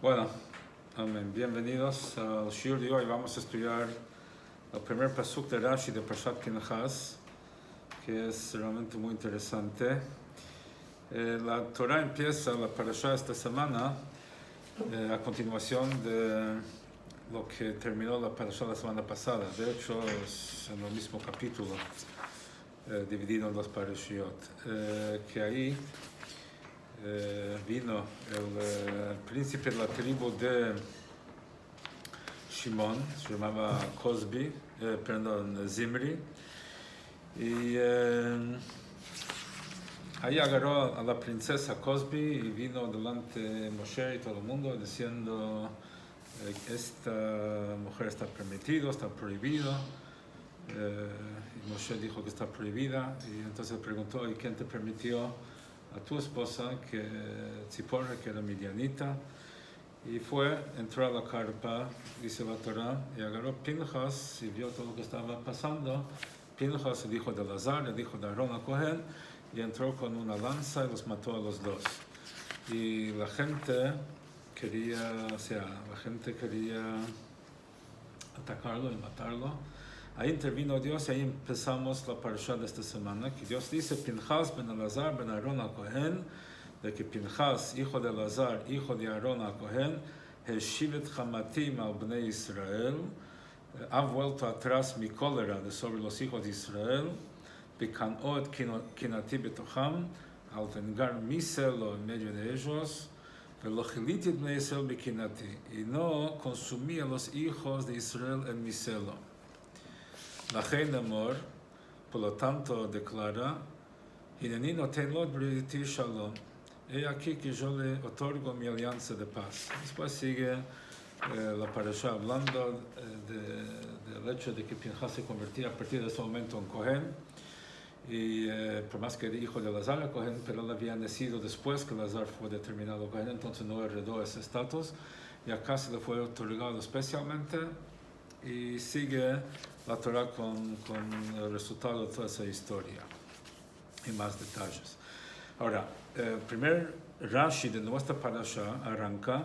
Bueno, amén. Bienvenidos al shiur de hoy. Vamos a estudiar el primer pasuk de Rashi de Parshat Pinchas, que es realmente muy interesante. La Torah empieza la parashá esta semana a continuación de lo que terminó la parashá la semana pasada. De hecho, es en el mismo capítulo, dividido en dos parashiot, que ahí vino el príncipe de la tribu de Shimón, se llamaba Zimri, y ahí agarró a la princesa Cosbi y vino delante Moshe y todo el mundo diciendo: esta mujer está permitida, está prohibida. Y Moshe dijo que está prohibida, y entonces preguntó: ¿y quién te permitió a tu esposa, que Tzipora, que era midianita? Y entró a la carpa, dice la Torah, y agarró Pinchas y vio todo lo que estaba pasando. Pinchas, el hijo de Elazar, el hijo de Aarón a Cohen, y entró con una lanza y los mató a los dos. Y la gente quería atacarlo y matarlo. Ahí intervino Dios y ahí empezamos la parashá de esta semana, que Dios dice: Pinchas ben Elazar ben Aarón a Cohen, de que Pinchas, hijo de Elazar, hijo de Aarón a Cohen, Heshivet Hamatim al Bnei Israel, ha vuelto atrás mi cólera de sobre los hijos de Israel, Bikan'o et kinati betocham, al vengar mi celo en medio de ellos, Velo chiliti et Bnei Israel bikinati, y no consumí a los hijos de Israel en mi celo. Lachen amor, por lo tanto declara: Hineni noten lo briti shalom. He aquí que yo le otorgo mi alianza de paz. Después sigue la parashá hablando del hecho de que Pinchas se convertía a partir de ese momento en Cohen, y por más que era hijo de Elazar a Cohen, pero él había nacido después que Elazar fue determinado Cohen, entonces no heredó ese estatus, y acá se le fue otorgado especialmente. Y sigue la Torah con el resultado de toda esa historia y más detalles. Ahora, el primer Rashi de nuestra parasha arranca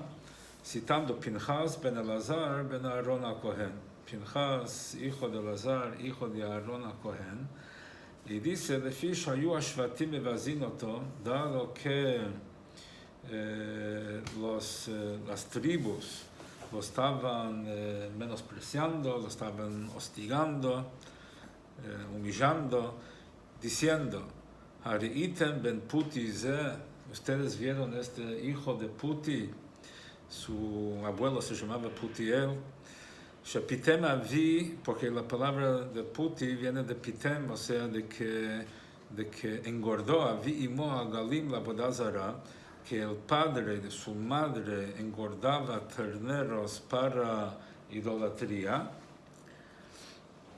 citando Pinchas ben Elazar ben Aarón a Cohen. Pinchas, hijo de Elazar, hijo de Aarón a Cohen. Y dice: Lefi shayu ashvatim mevazinoto, dado que las tribus lo estaban menospreciando, lo estaban hostigando, humillando, diciendo: Hari'item ben Puti ze, ustedes vieron este hijo de Puti, su abuelo se llamaba Putiel, Shepitem avi, porque la palabra de Puti viene de Pitem, o sea, de que engordó, avi imo a Galim la bodazara, que el padre de su madre engordaba terneros para idolatría.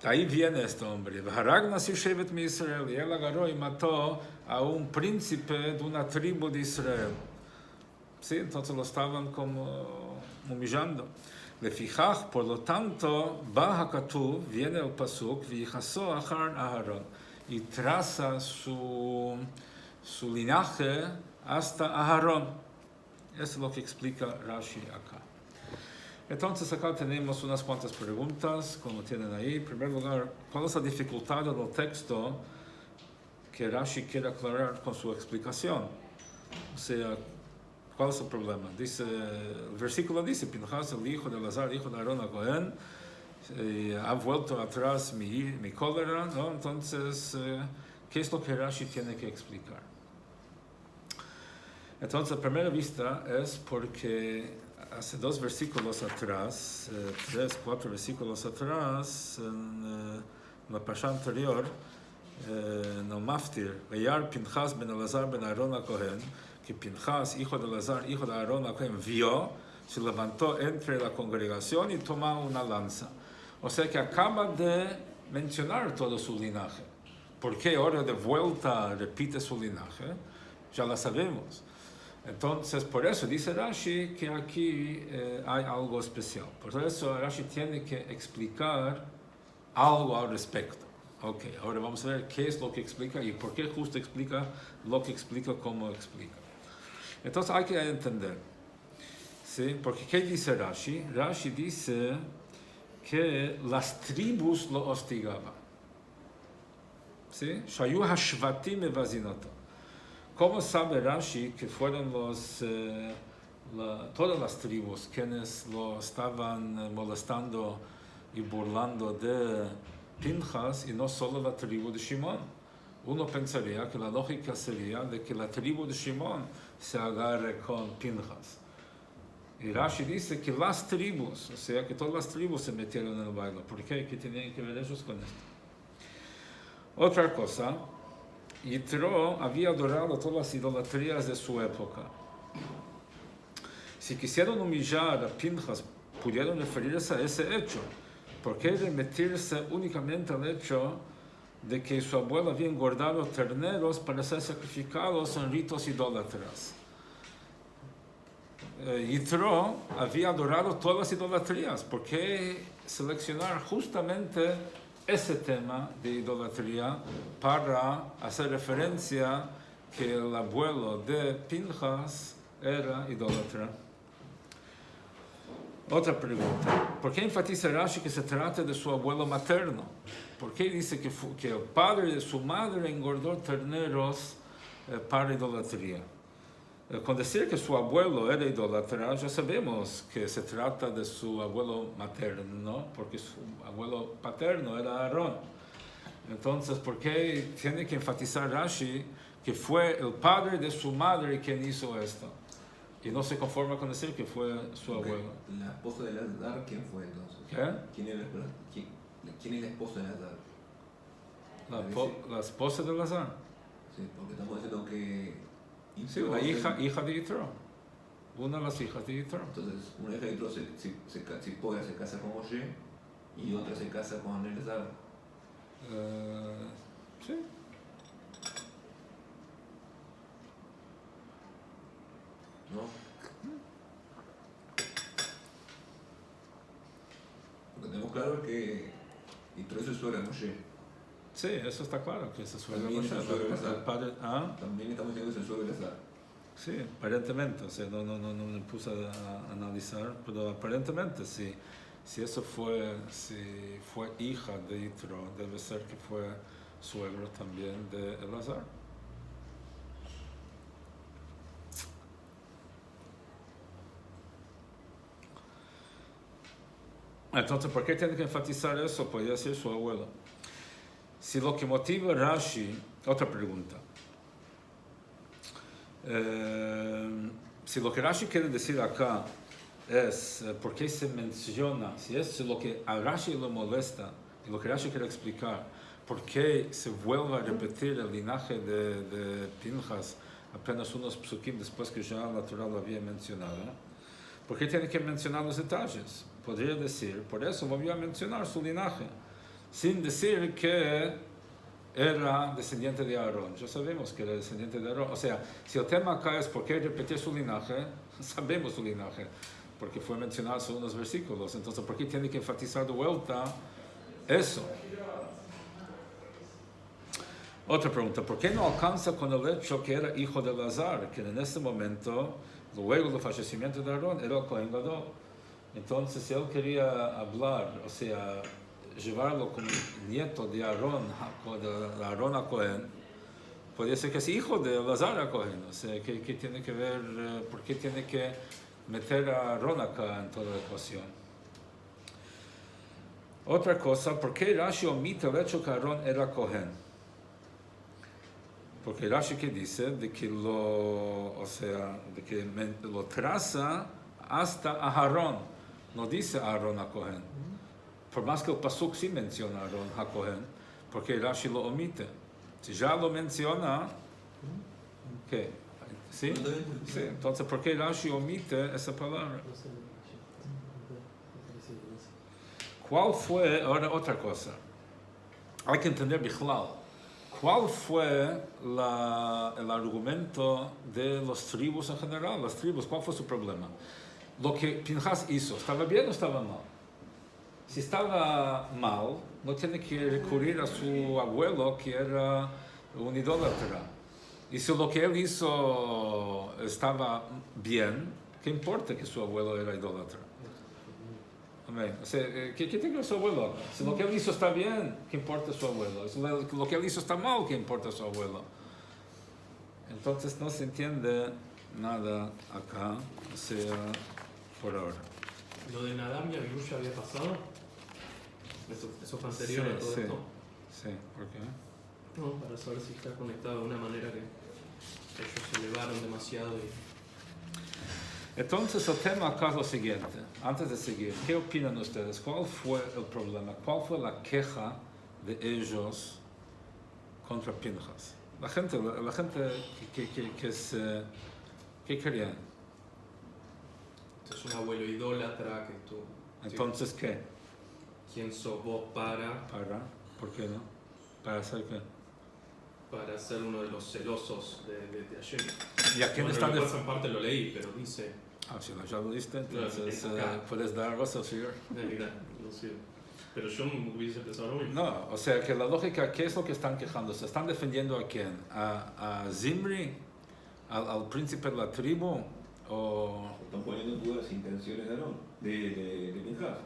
Ahí viene este hombre. Y él agarró y mató a un príncipe de una tribu de Israel. ¿Sí? Entonces lo estaban como humillando. Lefijaj, por lo tanto, Ba Hakatuv, viene el pasuk, V'yichasó achar Aharón, y traza su linaje hasta Aharón. Eso es lo que explica Rashi acá. Entonces acá tenemos unas cuantas preguntas, como tienen ahí. En primer lugar, ¿cuál es la dificultad del texto que Rashi quiere aclarar con su explicación? O sea, ¿cuál es el problema? Dice, el versículo dice: Pinchas, el hijo de Elazar, hijo de Aarón a Cohen, ha vuelto atrás mi cólera, ¿no? Entonces, ¿qué es lo que Rashi tiene que explicar? Entonces, a primera vista es porque hace 2 versículos atrás, 3, 4 versículos atrás, en la parashá anterior, en el Maftir, Vayar Pinchas ben Elazar ben Aarón a Cohen, que Pinchas, hijo de Elazar, hijo de Aarón a Cohen, vio, se levantó entre la congregación y tomó una lanza. O sea que acaba de mencionar todo su linaje. ¿Por qué ahora de vuelta repite su linaje? Ya la sabemos. Entonces, por eso dice Rashi que aquí hay algo especial. Por eso Rashi tiene que explicar algo al respecto. Ok, ahora vamos a ver qué es lo que explica y por qué justo explica lo que explica, cómo explica. Entonces hay que entender, ¿Sí? Porque ¿qué dice Rashi? Rashi dice que las tribus lo hostigaban. ¿Sí? Shayu hashvatim evazinoto. ¿Cómo sabe Rashi que fueron todas las tribus quienes lo estaban molestando y burlando de Pinchas y no solo la tribu de Shimón? Uno pensaría que la lógica sería de que la tribu de Shimón se agarre con Pinchas. Y Rashi dice que las tribus, o sea, que todas las tribus se metieron en el baile. ¿Por qué? ¿Qué tenían que ver ellos con esto? Otra cosa, Yitro había adorado todas las idolatrías de su época. Si quisieron humillar a Pinchas, pudieron referirse a ese hecho. ¿Por qué remitirse únicamente al hecho de que su abuelo había engordado terneros para ser sacrificados en ritos idólatras? Yitro había adorado todas las idolatrías. ¿Por qué seleccionar justamente ese tema de idolatría para hacer referencia que el abuelo de Pinchas era idólatra? Otra pregunta. ¿Por qué enfatiza Rashi que se trata de su abuelo materno? ¿Por qué dice que el padre de su madre engordó terneros para idolatría? Con decir que su abuelo era idólatra, ya sabemos que se trata de su abuelo materno, porque su abuelo paterno era Aarón. Entonces, ¿por qué tiene que enfatizar Rashi que fue el padre de su madre quien hizo esto? Y no se conforma con decir que fue su abuelo. ¿La esposa de Elazar quién fue entonces? ¿Qué? ¿Quién es la esposa de Elazar? La esposa de Elazar. Sí, porque estamos diciendo que... Sí, la hija de Yitro. Una de las hijas de Yitro. Entonces, una hija de Yitro se casa con Moshe y otra se casa con Elazar. Sí. ¿No? Porque tenemos claro que Yitro es el suegro de Moshe. Sí, eso está claro, que es el suegro de También Moshe. es el suegro de Elazar. ¿Ah? También estamos diciendo que es el suegro de Elazar. Sí, aparentemente, o sea, no me puse a analizar, pero aparentemente sí. Si fue hija de Yitro, debe ser que fue suegro también de Elazar. Entonces, ¿por qué tiene que enfatizar eso? Podría ser su abuelo. Si lo que motiva Rashi, otra pregunta. Si lo que Rashi quiere decir acá es por qué se menciona, si es lo que a Rashi le molesta, y lo que Rashi quiere explicar, por qué se vuelve a repetir el linaje de Pinchas apenas unos psukim después que ya la Torah lo había mencionado, ¿por qué tiene que mencionar los detalles? Podría decir, por eso volvió a mencionar su linaje, sin decir que era descendiente de Aarón. Ya sabemos que era descendiente de Aarón. O sea, si el tema acá es por qué repetir su linaje, sabemos su linaje, porque fue mencionado en unos versículos. Entonces, ¿por qué tiene que enfatizar de vuelta eso? Otra pregunta, ¿por qué no alcanza con el hecho que era hijo de Elazar, que en ese momento, luego del fallecimiento de Aarón, era el Cohen Gadol? Entonces, si él quería hablar, o sea, llevarlo como nieto de Aarón a Cohen, podría ser que es hijo de Elazar a Cohen. O sea, ¿qué tiene que ver? ¿Por qué tiene que meter a Aarón acá en toda la ecuación? Otra cosa, ¿por qué Rashi omite el hecho que Aarón era Cohen? Porque Rashi que dice de que lo traza hasta a Aarón. No dice Aarón a Cohen. Por más que el Pasuk sí menciona a Aarón a Cohen, porque Rashi lo omite. Si ya lo menciona, ¿qué? ¿Sí? Sí. Entonces, ¿por qué Rashi omite esa palabra? ¿Cuál fue, ahora otra cosa? Hay que entender Bichlal. ¿Cuál fue el argumento de los tribus en general? Las tribus, ¿cuál fue su problema? Lo que Pinchas hizo, ¿estaba bien o estaba mal? Si estaba mal, no tiene que recurrir a su abuelo, que era un idólatra. Y si lo que él hizo estaba bien, ¿Qué importa que su abuelo era idólatra? Amén. O sea, ¿qué tiene que ver su abuelo? Si lo que él hizo está bien, ¿qué importa su abuelo? Si lo que él hizo está mal, ¿qué importa su abuelo? Entonces no se entiende nada acá, o sea, por ahora. ¿Lo de Nadab y Abiú ya había pasado? ¿Eso fue anterior a todo esto? Sí, ¿por qué? No, para saber si está conectado de una manera que ellos se elevaron demasiado y... Entonces el tema acá es lo siguiente, antes de seguir, ¿qué opinan ustedes? ¿Cuál fue el problema? ¿Cuál fue la queja de ellos contra Pinchas? La gente ¿qué querían? Es un abuelo idólatra que tú... Entonces, sí. ¿qué? ¿Quién sos vos para? ¿Por qué no? ¿Para hacer qué? Para ser uno de los celosos de Hashem. ¿Y a quién están después en parte lo leí, pero dice... si ya lo diste, entonces no, puedes dar a señor. Pero yo hubiese pensado lo mismo. No, o sea que la lógica, ¿qué es lo que están quejando? ¿Se están defendiendo a quién? ¿A Zimri? ¿Al príncipe de la tribu? ¿O...? Están poniendo en duda las intenciones de Aarón, de Pinchas.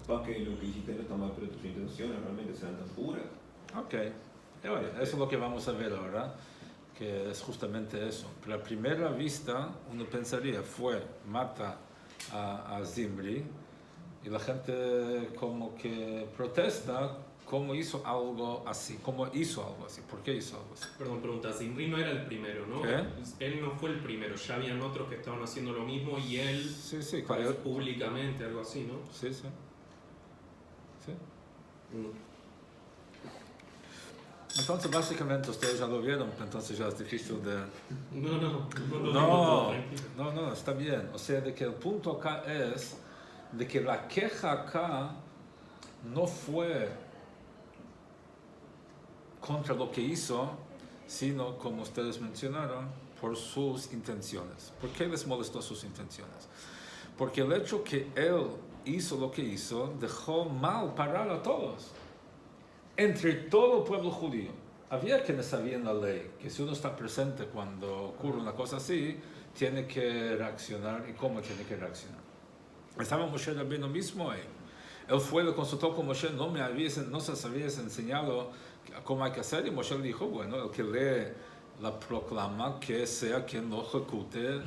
Capaz que lo que hiciste no está mal, pero tus intenciones realmente serán tan puras. Ok, bueno, eso es lo que vamos a ver ahora, que es justamente eso. Pero a primera vista, uno pensaría, mata a Zimri, y la gente como que protesta cómo hizo algo así. ¿Por qué hizo algo así? Perdón, pregunta, Zimri no era el primero, ¿no? ¿Qué? Él no fue el primero, ya habían otros que estaban haciendo lo mismo y él Sí, claro. públicamente, algo así, ¿no? Sí. Entonces, básicamente, ustedes ya lo vieron, entonces ya es difícil de... No, está bien. O sea, de que el punto acá es de que la queja acá no fue contra lo que hizo, sino, como ustedes mencionaron, por sus intenciones. ¿Por qué les molestó sus intenciones? Porque el hecho que él hizo lo que hizo, dejó mal parar a todos. Entre todo el pueblo judío. Había quienes sabían la ley, que si uno está presente cuando ocurre una cosa así, tiene que reaccionar. ¿Y cómo tiene que reaccionar? Estaba Moshe Rabbeinu mismo ahí. Él fue, lo consultó con Moshe, no se les había enseñado cómo hay que hacer, y Moshe le dijo, bueno, el que lee la proclama, que sea quien lo ejecute.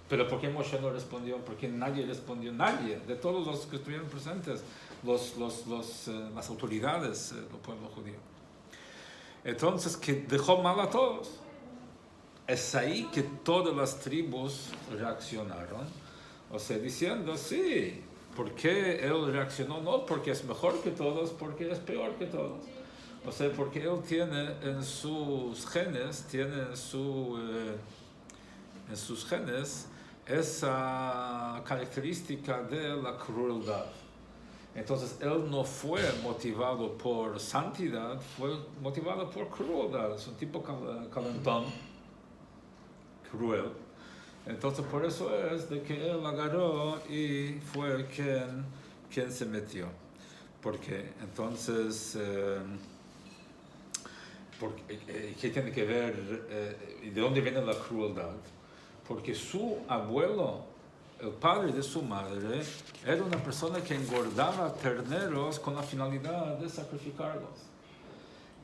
Pero ¿por qué Moshe no respondió? ¿Por qué nadie respondió? Nadie, de todos los que estuvieron presentes, las autoridades del pueblo judío. Entonces, que dejó mal a todos. Es ahí que todas las tribus reaccionaron, o sea, diciendo, sí, ¿por qué él reaccionó? No porque es mejor que todos, porque es peor que todos. O sea, porque él tiene en sus genes, esa característica de la crueldad. Entonces, él no fue motivado por santidad, fue motivado por crueldad. Es un tipo calentón, cruel. Entonces, por eso es de que él agarró y fue quien se metió. ¿Por qué? Entonces, ¿qué tiene que ver? ¿De dónde viene la crueldad? Porque su abuelo, el padre de su madre, era una persona que engordaba terneros con la finalidad de sacrificarlos.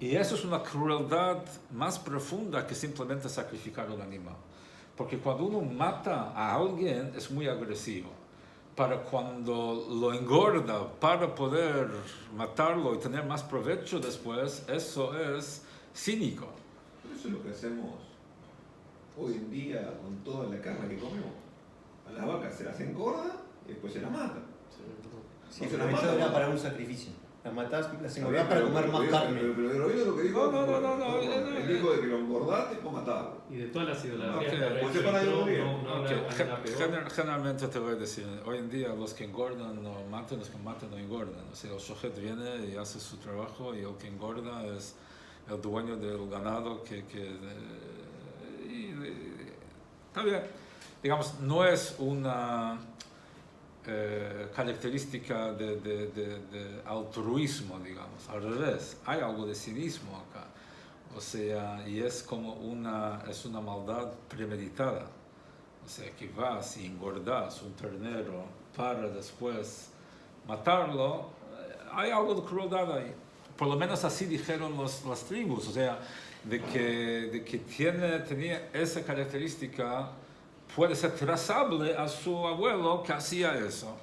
Y eso es una crueldad más profunda que simplemente sacrificar un animal. Porque cuando uno mata a alguien es muy agresivo. Para cuando lo engorda para poder matarlo y tener más provecho después, eso es cínico. Eso es lo que hacemos hoy en día con toda la carne que comemos. A las vacas se las engorda y después se las mata. Sí, pero esto era para un sacrificio. Las matás, las engordás para comer más carne. Pero oído lo que dijo. No. Él dijo de que lo engordaste para matarlo. Y de todas las idolatrías Generalmente te voy a decir, hoy en día los que engordan no matan, los que matan no engordan. O sea, el shochet viene y hace su trabajo, y el que engorda es el dueño del ganado está bien. Digamos, no es una característica de altruismo, digamos, al revés, hay algo de cinismo acá, o sea, y es como una maldad premeditada, o sea, que vas y engordas un ternero para después matarlo, hay algo de crueldad ahí. Por lo menos así dijeron las tribus, o sea, de que tenía esa característica, puede ser trazable a su abuelo que hacía eso.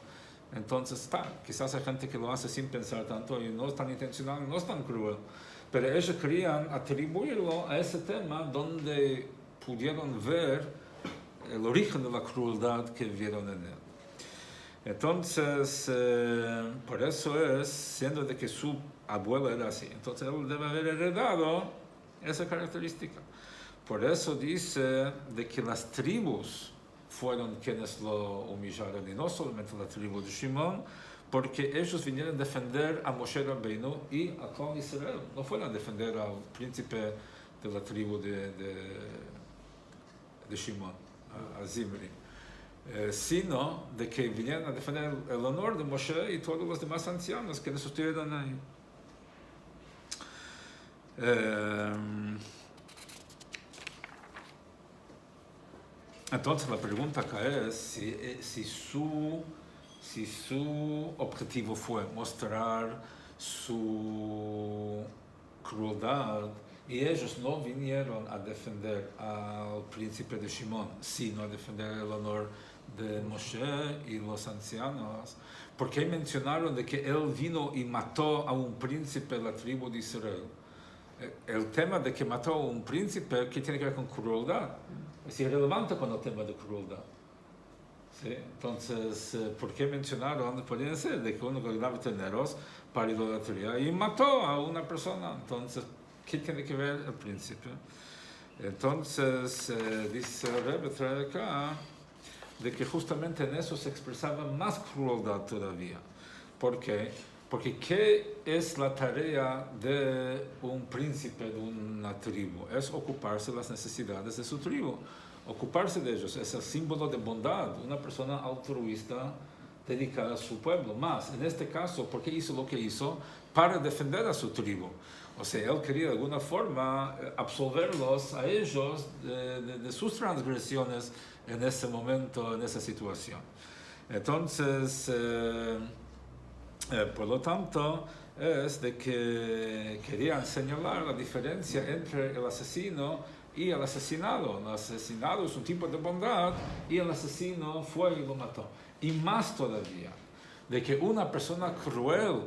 Entonces, quizás hay gente que lo hace sin pensar tanto y no es tan intencional, no es tan cruel. Pero ellos querían atribuirlo a ese tema donde pudieron ver el origen de la crueldad que vieron en él. Entonces, por eso es, siendo de que su abuelo era así, entonces él debe haber heredado esa característica. Por eso dice de que las tribus fueron quienes lo humillaron, y no solamente la tribu de Shimon, porque ellos vinieron a defender a Moshe Rabbeinu y a todo Israel. No fueron a defender al príncipe de la tribu de Shimon, a Zimri. Sino de que vinieron a defender el honor de Moshe y todos los demás ancianos que estuvieron ahí. Entonces la pregunta acá es si su objetivo fue mostrar su crueldad y ellos no vinieron a defender al príncipe de Shimon, sino a defender el honor de Moshe y los ancianos, porque mencionaron de que él vino y mató a un príncipe de la tribu de Israel. El tema de que mató a un príncipe, ¿qué tiene que ver con crueldad? Es irrelevante con el tema de crueldad. ¿Sí? Entonces, ¿por qué mencionaron? Podrían ser de que uno ganaba terneros para idolatría y mató a una persona. Entonces, ¿qué tiene que ver el príncipe? Entonces, dice el Rebbe, trae acá, de que justamente en eso se expresaba más crueldad todavía. ¿Por qué? Porque ¿qué es la tarea de un príncipe de una tribu? Es ocuparse de las necesidades de su tribu. Ocuparse de ellos es el símbolo de bondad, una persona altruista dedicada a su pueblo. Más, en este caso, ¿por qué hizo lo que hizo? Para defender a su tribu. O sea, él quería de alguna forma absolverlos a ellos de sus transgresiones en ese momento, en esa situación. Entonces, por lo tanto, es de que querían señalar la diferencia entre el asesino y el asesinado. El asesinado es un tipo de bondad y el asesino fue y lo mató. Y más todavía, de que una persona cruel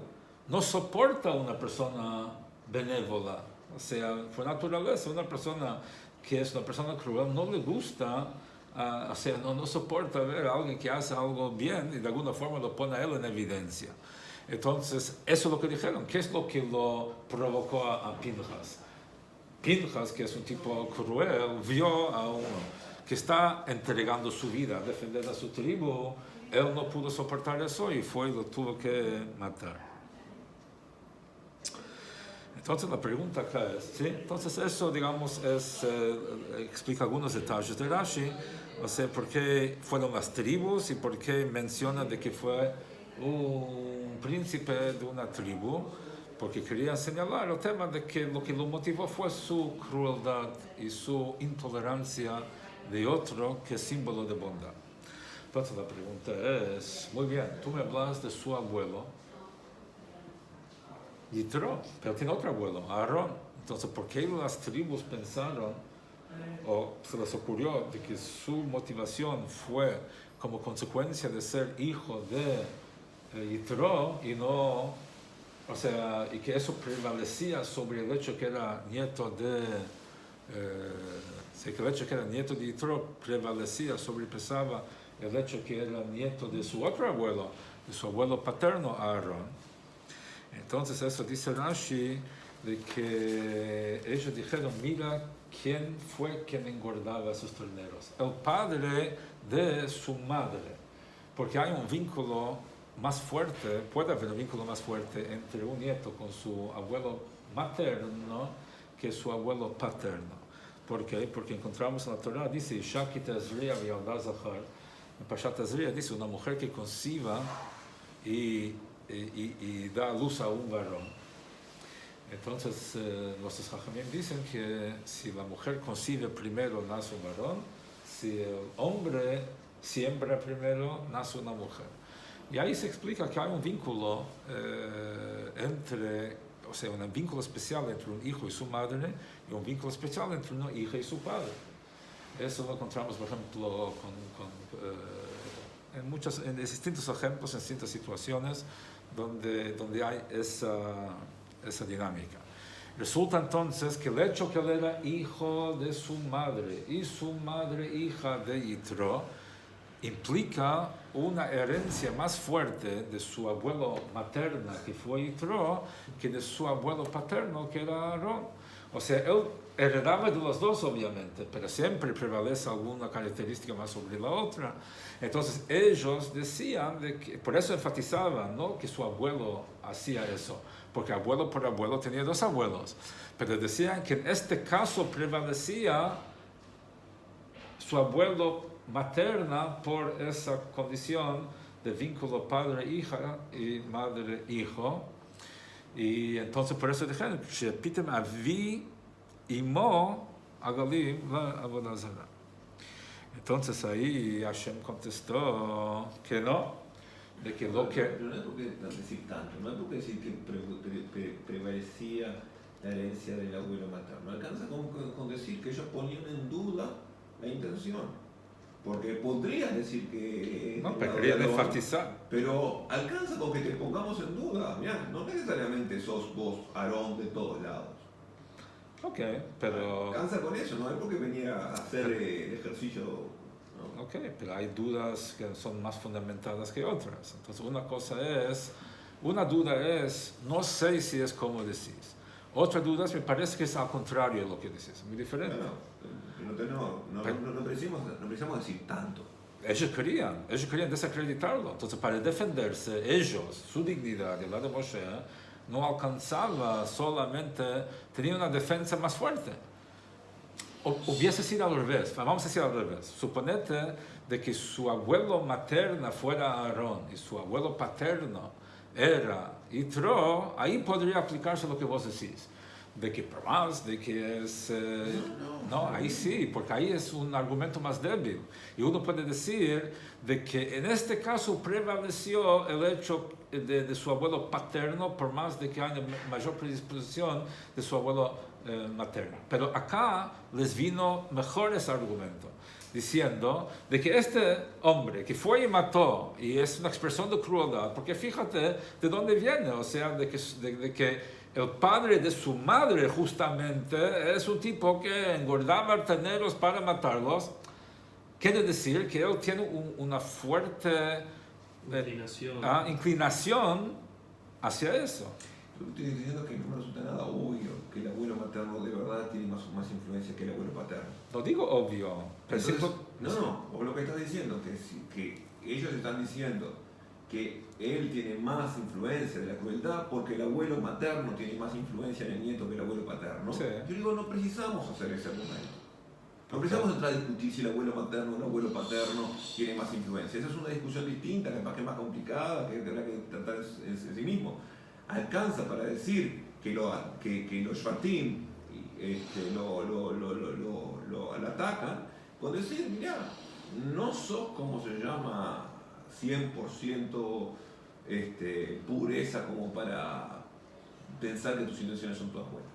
no soporta a una persona benévola. O sea, por naturaleza, una persona que es una persona cruel no le gusta, o sea, no soporta ver a alguien que hace algo bien y de alguna forma lo pone a él en evidencia. Entonces, eso es lo que dijeron. ¿Qué es lo que lo provocó a Pinchas? Pinchas, que es un tipo cruel, vio a uno que está entregando su vida a defender a su tribu. Él no pudo soportar eso y fue y lo tuvo que matar. Entonces la pregunta acá es, ¿sí? Entonces eso, digamos, explica algunos detalles de Rashi, o sea, por qué fueron las tribus y por qué menciona de que fue un príncipe de una tribu, porque quería señalar el tema de que lo motivó fue su crueldad y su intolerancia de otro que es símbolo de bondad. Entonces la pregunta es, muy bien, tú me hablas de su abuelo, Yitro, pero tiene otro abuelo, Aarón. Entonces, ¿por qué las tribus pensaron, o se les ocurrió, de que su motivación fue como consecuencia de ser hijo de Yitro y no, o sea, y que eso prevalecía sobre el hecho que era nieto de, que el hecho que era nieto de Yitro prevalecía, sobrepesaba el hecho que era nieto de su otro abuelo, de su abuelo paterno, Aarón. Entonces eso dice Rashi, de que ellos dijeron, mira quién fue quien engordaba a sus terneros. El padre de su madre. Porque hay un vínculo más fuerte, puede haber un vínculo más fuerte entre un nieto con su abuelo materno que su abuelo paterno. ¿Por qué? Porque encontramos en la Torah, dice, Isha ki tazria v'yalda zachar. En Pashat Tazria dice, una mujer que conciba y da luz a un varón. Entonces, los Jajamim dicen que si la mujer concibe primero, nace un varón, si el hombre siembra primero, nace una mujer. Y ahí se explica que hay un vínculo o sea, un vínculo especial entre un hijo y su madre y un vínculo especial entre una hija y su padre. Eso lo encontramos, por ejemplo, en distintos ejemplos, en distintas situaciones donde hay esa dinámica. Resulta entonces que el hecho que él era hijo de su madre y su madre hija de Yitro implica una herencia más fuerte de su abuelo materna, que fue Yitro, que de su abuelo paterno, que era Aarón. O sea, él heredaba de los dos, obviamente, pero siempre prevalece alguna característica más sobre la otra. Entonces, ellos decían, por eso enfatizaban, ¿no?, que su abuelo hacía eso, porque abuelo por abuelo tenía dos abuelos, pero decían que en este caso prevalecía su abuelo materna por esa condición de vínculo padre-hija y madre-hijo. Y entonces por eso dijeron, Shepitem avi imo agalim la avodah zarah. Entonces ahí Hashem contestó que no, de que lo que... Pero no es porque decir tanto, no es porque decir que prevalecía la herencia del abuelo materno. Alcanza con decir que ellos ponían en duda la intención. Porque podrías decir que... No, pero querían enfatizar. Pero alcanza con que te pongamos en duda. Mirá, no necesariamente sos vos, Aarón, de todos lados. Ok, pero... Alcanza con eso, no es porque venía a hacer el ejercicio, ¿no? Ok, pero hay dudas que son más fundamentadas que otras. Entonces una duda es, no sé si es como decís. Otra duda me parece que es al contrario de lo que decís, muy diferente. No precisamos decir tanto. Ellos querían desacreditarlo. Entonces, para defenderse, ellos, su dignidad, el lado de Moshe, no alcanzaba solamente, tenía una defensa más fuerte. Hubiese sido al revés, vamos a decir al revés. Suponete de que su abuelo materno fuera Aarón y su abuelo paterno era Yitro, ahí podría aplicarse lo que vos decís. De que por más, de que es... no, ahí sí, porque ahí es un argumento más débil. Y uno puede decir de que en este caso prevaleció el hecho de su abuelo paterno, por más de que haya mayor predisposición de su abuelo materno. Pero acá les vino mejor ese argumento, diciendo de que este hombre que fue y mató, y es una expresión de crueldad, porque fíjate de dónde viene, o sea, de que el padre de su madre justamente es un tipo que engordaba terneros para matarlos. Quiere decir que él tiene una fuerte inclinación hacia eso. Estoy diciendo que no me resulta nada obvio que el abuelo materno de verdad tiene más influencia que el abuelo paterno. No digo obvio. Pero entonces, no, lo que estás diciendo, que ellos están diciendo que él tiene más influencia de la crueldad porque el abuelo materno tiene más influencia en el nieto que el abuelo paterno. Sí. Yo digo, no precisamos hacer ese argumento. No precisamos entrar a discutir si el abuelo materno o el abuelo paterno tiene más influencia. Esa es una discusión distinta, capaz que es más complicada, que tendrá que tratar en sí mismo. Alcanza para decir que los Shvatim lo atacan, con decir, mirá, no sos como se llama 100% pureza como para pensar que tus intenciones son todas buenas.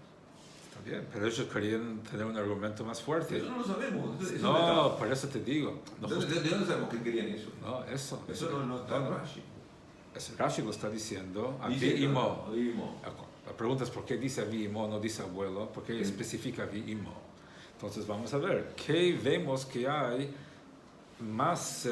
Está bien, pero ellos querían tener un argumento más fuerte. Eso no lo sabemos. No, por eso te digo. ¿De dónde sabemos que querían eso? No, eso no está en Rashi. Rashi lo está diciendo. Dice Imo. La pregunta es por qué dice Avi Imo, no dice abuelo, por qué especifica Avi Imo. Entonces vamos a ver, ¿qué vemos que hay más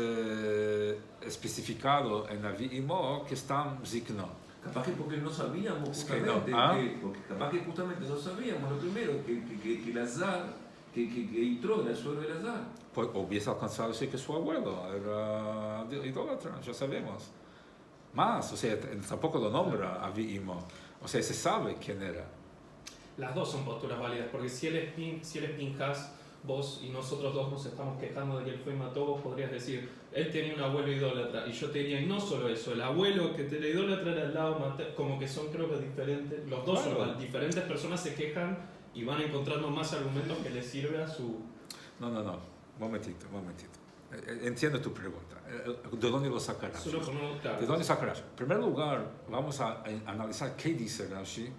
especificado en Avi Imo que está Zikno? Capaz que porque no sabíamos justamente, porque capaz que justamente no sabíamos lo primero, que Lazar, que Yitro era el suegro de Lazar. Pues hubiese alcanzado sí que su abuelo era idólatra, ya sabemos. Más, o sea, tampoco lo nombra Avi Imo. O sea, se sabe quién era. Las dos son posturas válidas, porque si él es Pinjas, vos y nosotros dos nos estamos quejando de que él fue y mató, vos podrías decir, él tenía un abuelo idólatra, y yo te diría, y no solo eso, el abuelo que te era idólatra era al lado materno, como que son creo que diferentes, los dos son diferentes personas se quejan y van encontrando más argumentos que les sirve a su... No. momentito. Entiendo tu pregunta. ¿De dónde lo sacarás? Solo por no, claro. ¿De dónde sacarás? En primer lugar, vamos a analizar qué dice Rashi,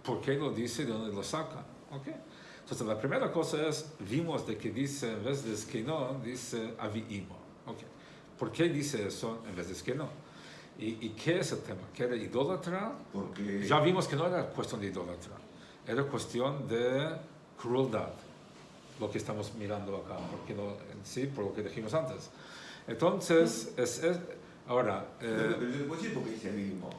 por qué lo dice y de dónde lo saca. ¿Okay? Entonces, la primera cosa es, vimos de que dice, en vez de esquino, dice aviimo. Okay. ¿Por qué dice eso en vez de esquino? ¿Y qué es el tema? ¿Que era idólatra? Porque Ya vimos que no era cuestión de idólatra, era cuestión de crueldad, lo que estamos mirando acá, porque no, sí, por lo que dijimos antes. Entonces, ahora... Pero yo te puedo decir por qué dice mismo.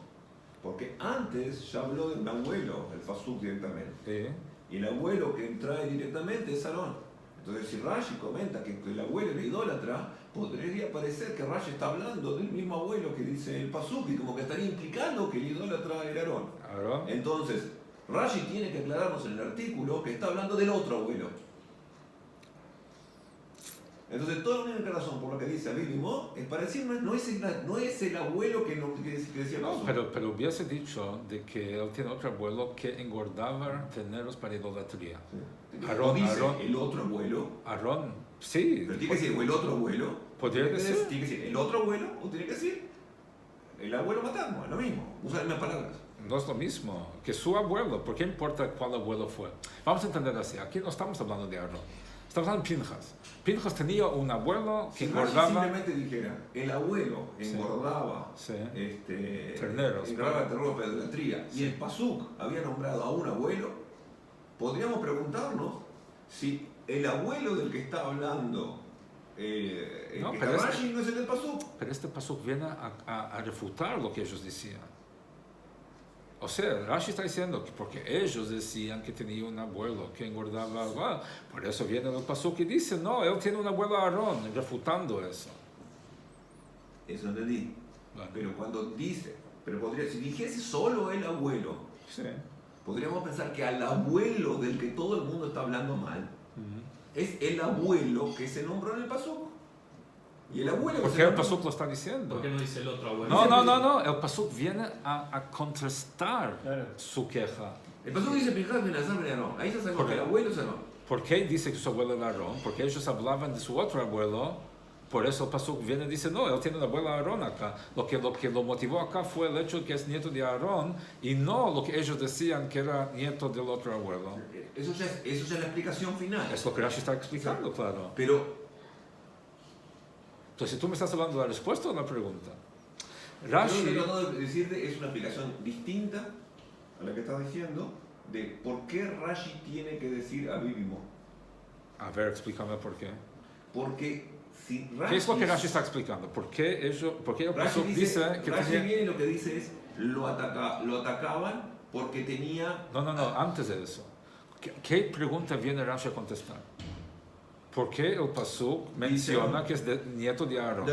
Porque antes ya habló de un abuelo, el Fasuk directamente. Y el abuelo que trae directamente es Aarón. Entonces, si Rashi comenta que el abuelo era idólatra, podría parecer que Rashi está hablando del mismo abuelo que dice el Pasuk, y como que estaría implicando que el idólatra era Aarón. Entonces, Rashi tiene que aclararnos en el artículo que está hablando del otro abuelo. Entonces, toda la única razón por la que dice Abibimó es para decir no es el abuelo que decía el Pasuk. Pero hubiese dicho de que él tiene otro abuelo que engordaba terneros para idolatría. Sí. Aarón, el otro abuelo. Aarón, sí. Pero tiene que decir el otro abuelo. Podría decir. Tiene que decir el otro abuelo o tiene que decir el abuelo materno, es lo mismo. Usa las mismas palabras. No es lo mismo que su abuelo. ¿Por qué importa cuál abuelo fue? Vamos a entender así. Aquí no estamos hablando de Aarón. Estamos hablando de Pinchas. Pinchas tenía un abuelo que engordaba. Si simplemente dijera, el abuelo engordaba terneros, engordaba terneros para idolatría, y el Pasuk había nombrado a un abuelo, podríamos preguntarnos si el abuelo del que está hablando Rashi no es el del Pasuk. Pero este Pasuk viene a refutar lo que ellos decían. O sea, Rashi está diciendo que porque ellos decían que tenía un abuelo que engordaba, por eso viene el Pasuk y dice, no, él tiene un abuelo Aarón, refutando eso. Eso entendí. Bueno. Pero cuando dice, si dijese solo el abuelo, sí, podríamos pensar que al abuelo del que todo el mundo está hablando mal, es el abuelo que se nombró en el Pasuk. Y el abuelo ¿por qué el Pasuk lo está diciendo? ¿Por qué no dice el otro abuelo? No. El Pasuk viene a contrastar su queja. El Pasuk dice Pinchas ben Elazar ben Aarón. Ahí se sabe que el abuelo es Aarón. ¿Por qué dice que su abuelo era Aarón? Porque ellos hablaban de su otro abuelo. Por eso el Pasuk viene y dice, no, él tiene un abuelo Aarón acá. Lo que lo motivó acá fue el hecho de que es nieto de Aarón y no lo que ellos decían que era nieto del otro abuelo. Eso ya es la explicación final. Es lo que Rashi está explicando, claro. Pero entonces, ¿tú me estás hablando de la respuesta o de la pregunta? Rashi, lo que trato de decirte es una explicación distinta a la que estás diciendo de por qué Rashi tiene que decir Abibimó. A ver, explícame por qué. Porque si Rashi... ¿Qué es lo que Rashi está explicando? ¿Por qué el Pasuk dice que Rashi tenía... viene y lo que dice es lo atacaban porque tenía... No, antes de eso. ¿Qué pregunta viene Rashi a contestar? ¿Por qué el Pasuk menciona que es nieto de Aarón?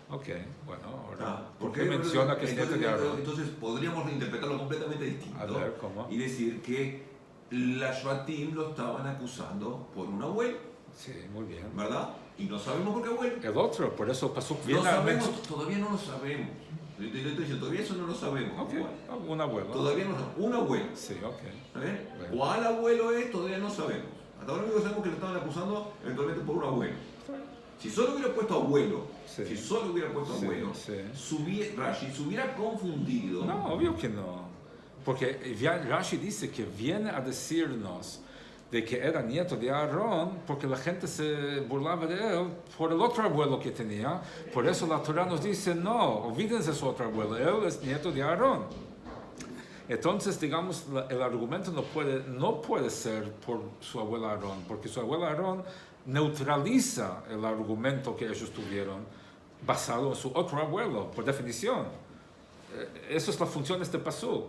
Ok, bueno, ahora, ¿por qué menciona que es nieto de Aarón? Entonces podríamos reinterpretarlo completamente distinto. A ver, ¿cómo? Y decir que la Shvatim lo estaban acusando por un abuelo. Sí, muy bien. ¿Verdad? Y no sabemos por qué abuelo. El otro, por eso el Pasuk viene todavía no lo sabemos. Yo te estoy diciendo, todavía eso no lo sabemos. Okay. Un abuelo. Todavía no lo sabemos. Un abuelo. Sí, ok. Bueno. ¿Cuál abuelo es? Todavía no sabemos. Hasta ahora único sabemos que lo estaban acusando eventualmente por un abuelo. Si solo hubiera puesto abuelo, Rashi se hubiera confundido. No, obvio que no. Porque Rashi dice que viene a decirnos de que era nieto de Aarón porque la gente se burlaba de él por el otro abuelo que tenía. Por eso la Torah nos dice, no, olvídense de su otro abuelo, él es nieto de Aarón. Entonces, digamos, el argumento no puede ser por su abuelo Aarón, porque su abuelo Aarón neutraliza el argumento que ellos tuvieron basado en su otro abuelo, por definición. Eso es la función de este pasuk.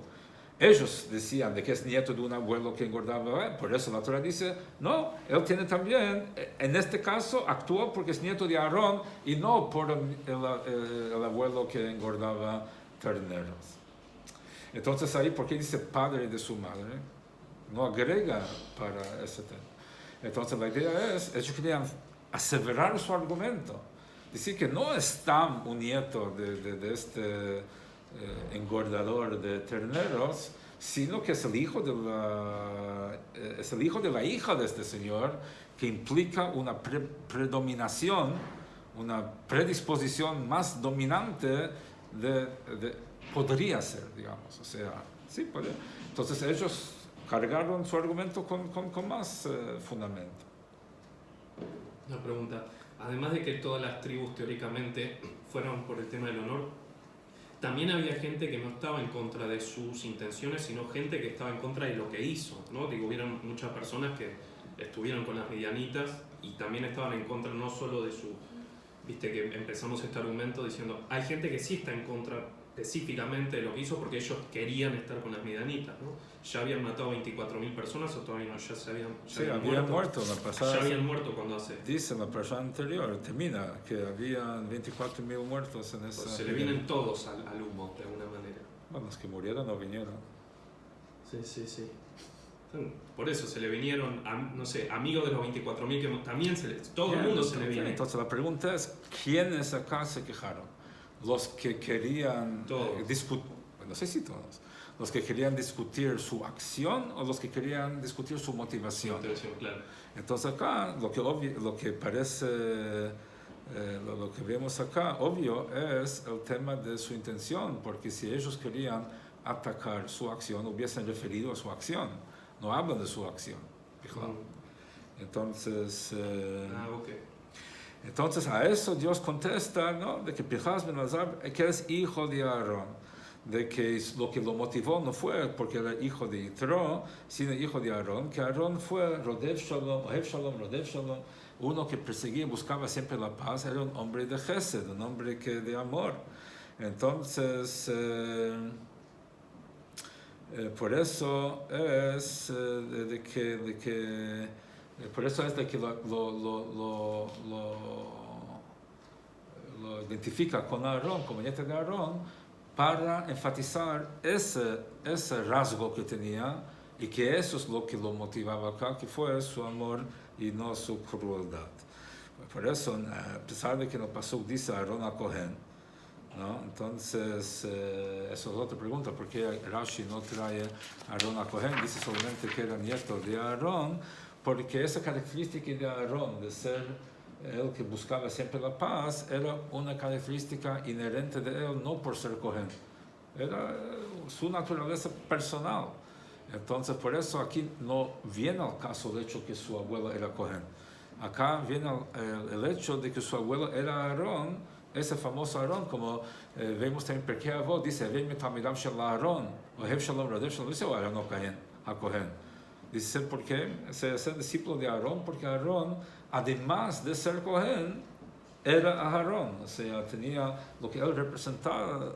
Ellos decían de que es nieto de un abuelo que engordaba, por eso la Torah dice, no, él tiene también, en este caso, actuó porque es nieto de Aarón y no por el abuelo que engordaba terneros. Entonces ahí, ¿por qué dice padre de su madre? No agrega para ese tema. Entonces la idea es, ellos querían aseverar su argumento. Decir que no es tan un nieto de este engordador de terneros, sino que es el hijo de la hija de este señor que implica una predominación, una predisposición más dominante podría ser, digamos, o sea, sí, podría. Entonces ellos cargaron su argumento con más fundamento. Una pregunta, además de que todas las tribus teóricamente fueron por el tema del honor, también había gente que no estaba en contra de sus intenciones, sino gente que estaba en contra de lo que hizo, ¿no? Digo, hubieron muchas personas que estuvieron con las midianitas y también estaban en contra no solo de su... Viste que empezamos este argumento diciendo, hay gente que sí está en contra específicamente de lo que hizo porque ellos querían estar con las midianitas, ¿no? ¿Ya habían matado 24.000 personas o todavía no? Ya se habían, sí, habían muerto la pasada. Ya habían muerto cuando hace. Dice en la persona anterior, termina, que habían 24.000 muertos en esa... Pues se le vienen todos al humo, de alguna manera. Bueno, los que murieron no vinieron. Sí. Por eso se le vinieron, no sé, amigos de los 24.000 que también todo el mundo se le viene. Entonces la pregunta es, ¿quiénes acá se quejaron? Los que querían discutir, no sé si todos, los que querían discutir su acción o los que querían discutir su motivación. Claro. Entonces acá lo que parece, lo que vemos acá, obvio, es el tema de su intención, porque si ellos querían atacar su acción, hubiesen referido a su acción, no hablan de su acción. Entonces, entonces a eso Dios contesta, ¿no? De que Pinhas ben Elazar, que es hijo de Aarón, de que lo que lo motivó no fue porque era hijo de Yitro, sino hijo de Aarón, que Aarón fue Rodev Shalom, uno que perseguía, buscaba siempre la paz, era un hombre de Gesed, un hombre de amor. Entonces, por eso es por eso es de que lo identifica con Aarón, como nieto de Aarón, para enfatizar ese rasgo que tenía y que eso es lo que lo motivaba acá, que fue su amor y no su crueldad. Por eso, a pesar de que en el pasuk dice Aarón a Cohen, ¿no? Entonces, eso es otra pregunta, ¿por qué Rashi no trae a Aarón a Cohen? Dice solamente que era nieto de Aarón, porque esa característica de Aarón, de ser el que buscaba siempre la paz, era una característica inherente de él, no por ser Cohen, era su naturaleza personal. Entonces, por eso aquí no viene al caso el hecho que su abuelo era Cohen. Acá viene el hecho de que su abuelo era Aarón, ese famoso Aarón, como vemos también en Pirkei Avot, dice, dice ¿por qué? Es el discípulo de Aarón, porque Aarón, además de ser Cohen, era Aarón, o sea, tenía lo que él representaba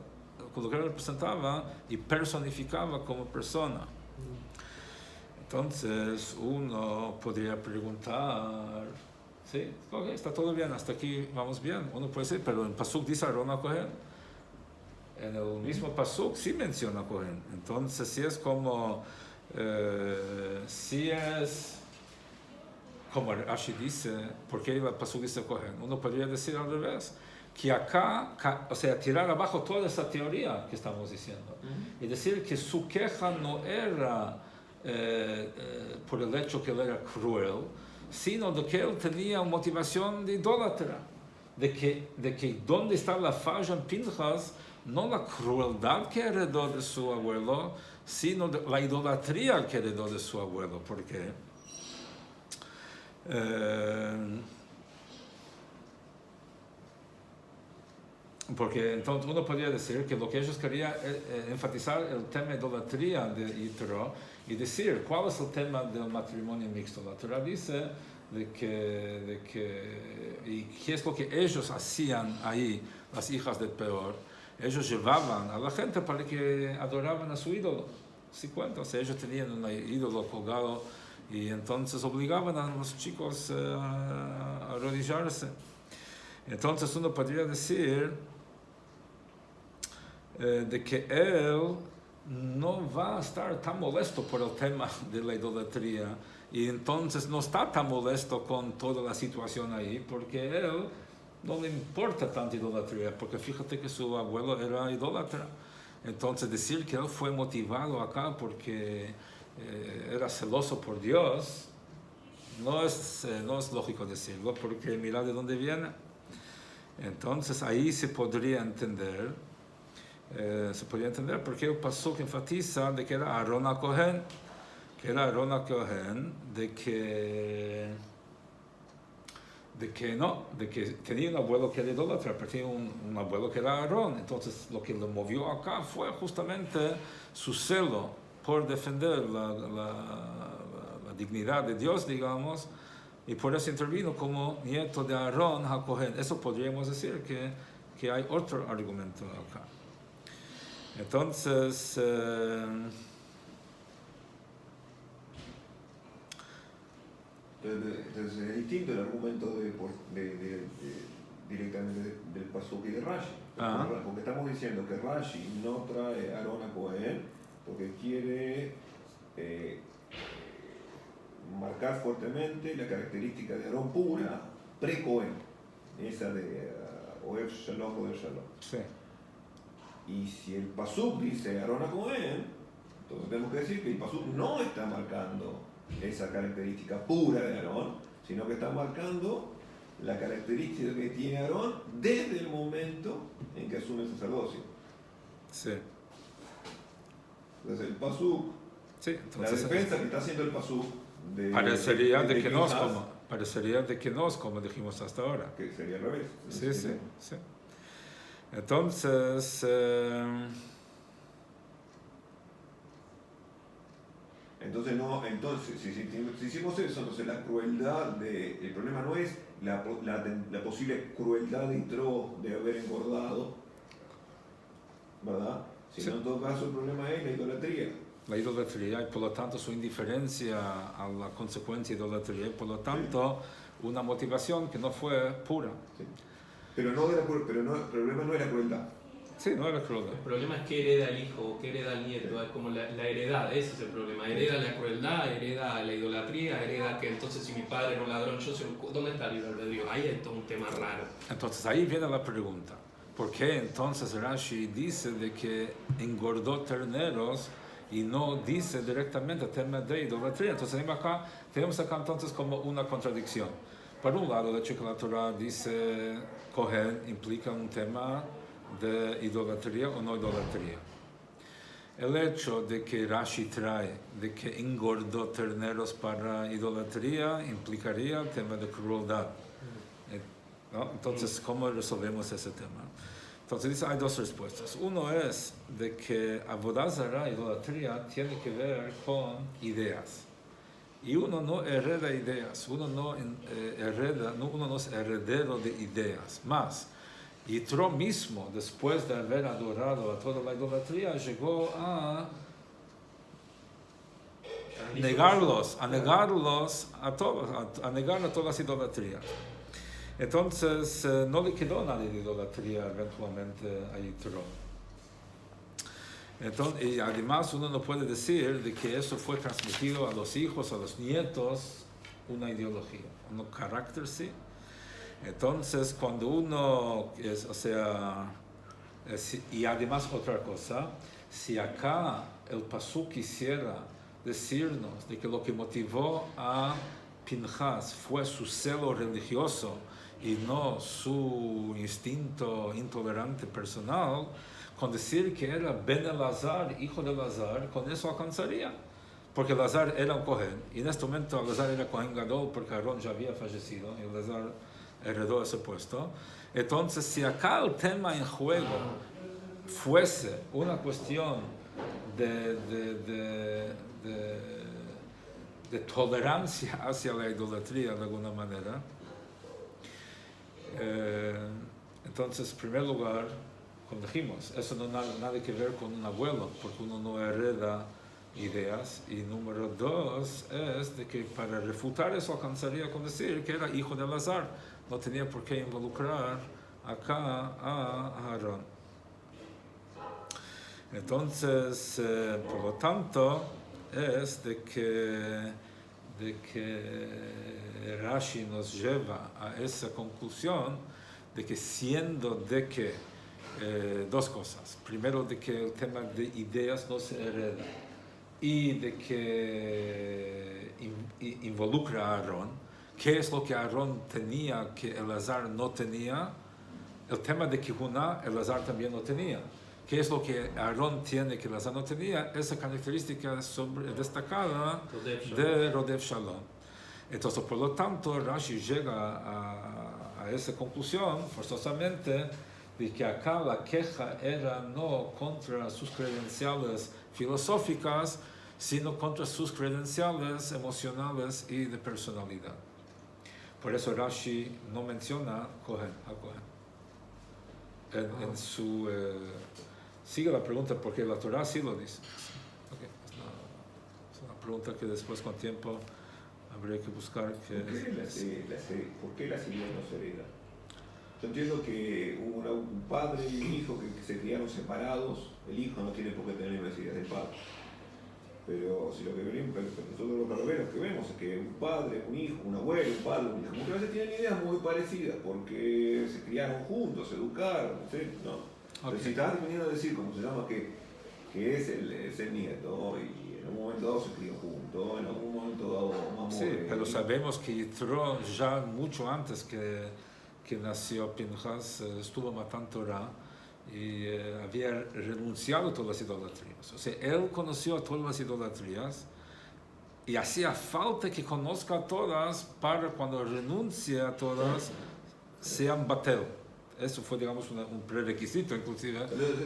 y personificaba como persona. Entonces, uno podría preguntar, sí, okay, está todo bien, hasta aquí vamos bien. Uno puede decir, pero en Pasuk dice Aarón a Cohen. En el mismo Pasuk sí menciona a Cohen. Entonces, si es como Rashi dice, ¿por qué el Pasuk dice Cohen? Uno podría decir al revés, que acá, o sea, tirar abajo toda esa teoría que estamos diciendo y decir que su queja no era por el hecho que él era cruel, sino de que él tenía una motivación de idólatra, de que donde está la falla en Pinhas, no la crueldad que heredó de su abuelo, sino la idolatría que heredó de su abuelo. ¿Por qué? Porque entonces uno podría decir que lo que ellos querían enfatizar el tema de idolatría de Yitro y decir cuál es el tema del matrimonio mixto. La Torah dice y qué es lo que ellos hacían ahí, las hijas de Peor. Ellos llevaban a la gente para que adoraban a su ídolo. ¿Sí cuenta? O sea, ellos tenían un ídolo colgado y entonces obligaban a los chicos a arrodillarse. Entonces uno podría decir de que él no va a estar tan molesto por el tema de la idolatría y entonces no está tan molesto con toda la situación ahí porque él no le importa tanta idolatría, porque fíjate que su abuelo era idólatra. Entonces decir que él fue motivado acá porque era celoso por Dios, no es lógico decirlo, porque mira de dónde viene. Entonces ahí se podría entender porque el pasuk enfatiza de que era Aarón a Cohen, de que tenía un abuelo que era idólatra, pero tenía un abuelo que era Aarón. Entonces lo que lo movió acá fue justamente su celo por defender la dignidad de Dios, digamos, y por eso intervino como nieto de Aarón a Cohen. Eso podríamos decir que hay otro argumento acá. Entonces, entonces es distinto el argumento directamente del pasuk y de Rashi. Porque estamos diciendo que Rashi no trae a Aarón a Cohen porque quiere marcar fuertemente la característica de Aarón pura, pre-Cohen, esa de Oev Shalom, Oev Shalom. Sí. Y si el pasuk dice Aarón a Cohen, entonces tenemos que decir que el pasuk no está marcando esa característica pura de Aarón, sino que está marcando la característica que tiene Aarón desde el momento en que asume el sacerdocio. Sí. Entonces el pasuk, Sí, entonces, la defensa que está haciendo el pasuk parecería de que no es como dijimos hasta ahora. Que sería al revés. Sí. Entonces, si hicimos eso, entonces la crueldad el problema no es la posible crueldad de Yitro de haber engordado, ¿verdad? Sino en todo caso el problema es la idolatría. La idolatría y por lo tanto su indiferencia a la consecuencia de idolatría y por lo tanto una motivación que no fue pura. Sí. Pero el problema no es la crueldad. Sí, no era crueldad. El problema es que hereda el hijo, que hereda el nieto, es como la heredad, ese es el problema. Hereda la crueldad, hereda la idolatría, hereda que entonces si mi padre era un ladrón, ¿dónde está el libre albedrío? Ahí hay todo un tema raro. Entonces ahí viene la pregunta. ¿Por qué entonces Rashi dice de que engordó terneros y no dice directamente tema de idolatría? Entonces tenemos acá entonces como una contradicción. Por un lado, el hecho que la Torah dice Cohen implica un tema de idolatría o no idolatría. El hecho de que Rashi trae de que engordó terneros para idolatría implicaría el tema de crueldad. ¿No? Entonces, ¿cómo resolvemos ese tema? Entonces dice, hay dos respuestas. Uno es de que Avodah Zarah, idolatría, tiene que ver con ideas. Y uno no hereda ideas, uno no es heredero de ideas. Más, Yitro mismo, después de haber adorado a toda la idolatría, llegó a negarlos a negar a todas las idolatrías. Entonces, no le quedó nada de idolatría eventualmente a Yitro. Entonces, y además uno no puede decir de que eso fue transmitido a los hijos, a los nietos, una ideología, un carácter sí. Entonces, cuando uno y además otra cosa, si acá el pasuk quisiera decirnos de que lo que motivó a Pinchas fue su celo religioso y no su instinto intolerante personal, con decir que era Ben Elazar, hijo de Elazar, con eso alcanzaría. Porque Elazar era un Cohen, y en este momento Elazar era Cohen Gadol porque Aarón ya había fallecido, y Elazar heredó ese puesto. Entonces, si acá el tema en juego fuese una cuestión de tolerancia hacia la idolatría de alguna manera, entonces, en primer lugar, como dijimos, eso no tiene nada que ver con un abuelo, porque uno no hereda ideas. Y número dos es de que para refutar eso alcanzaría con decir que era hijo de Elazar. No tenía por qué involucrar acá a Aarón. Entonces, por lo tanto, es de que Rashi nos lleva a esa conclusión de que siendo de que dos cosas. Primero, de que el tema de ideas no se hereda. y de que involucra a Aarón. ¿Qué es lo que Aarón tenía que Elazar no tenía? El tema de Kihuná, Elazar también no tenía. ¿Qué es lo que Aarón tiene que Elazar no tenía? Esa característica destacada de Rodev Shalom. Entonces, por lo tanto, Rashi llega a esa conclusión, forzosamente, de que acá la queja era no contra sus credenciales filosóficas, sino contra sus credenciales emocionales y de personalidad. Por eso Rashi no menciona a Cohen. En su... sigue la pregunta porque la Torah sí lo dice. Okay. Es una pregunta que después con tiempo habría que buscar. ¿Por qué la semilla no se hereda? Yo entiendo que un padre y un hijo que se criaron separados, el hijo no tiene por qué tener las mismas ideas del padre. Pero si nosotros los carveros que vemos es que un padre, un hijo, un abuelo, un padre, un hijo, muchas veces tienen ideas muy parecidas porque se criaron juntos, se educaron, ¿no? Okay. Si estás viniendo a decir, como se llama, que es el nieto, y en un momento dado se crió juntos, en algún momento dado mamó. Sí, pero sabemos que Yitro ya mucho antes que nació Pinchas estuvo matando Torah y había renunciado a todas las idolatrías. O sea, él conoció todas las idolatrías y hacía falta que conozca todas para cuando renuncie a todas sean batel. Eso fue, digamos, un prerequisito, inclusive. Lo que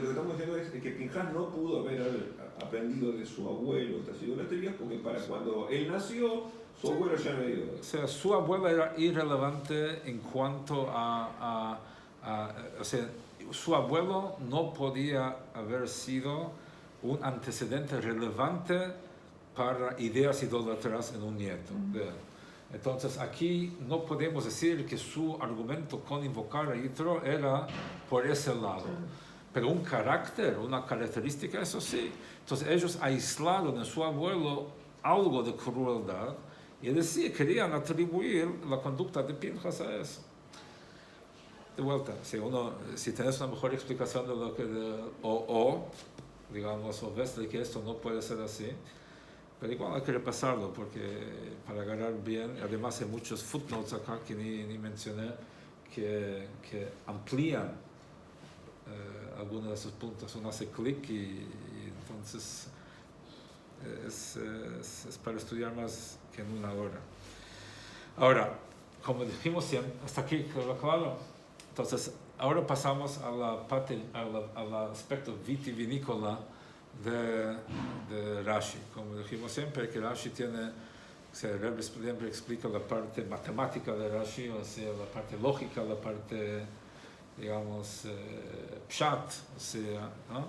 estamos diciendo es que Pinchas no pudo haber aprendido de su abuelo estas idolatrías porque para cuando él nació, su abuelo ya no era idólatra. O sea, su abuelo era irrelevante en cuanto o sea, su abuelo no podía haber sido un antecedente relevante para ideas idólatras en un nieto de él. Entonces aquí no podemos decir que su argumento con invocar a Yitro era por ese lado, pero un carácter, una característica, eso sí. Entonces ellos aislaron en su abuelo algo de crueldad y decir, querían atribuir la conducta de Pinchas a eso. De vuelta, si tienes una mejor explicación de lo que digamos, o ves de que esto no puede ser así, pero igual hay que repasarlo porque para agarrar bien, además hay muchos footnotes acá que ni mencioné que amplían algunos de esos puntos. Uno hace clic y entonces es para estudiar más que en una hora. Ahora, como dijimos siempre, hasta aquí quedó claro. Entonces, ahora pasamos a la parte, al aspecto vitivinícola de Rashi. Como dijimos siempre, que Rashi tiene, Rebbe siempre explica la parte matemática de Rashi, o sea, la parte lógica, la parte, digamos, pshat, o sea, ¿no?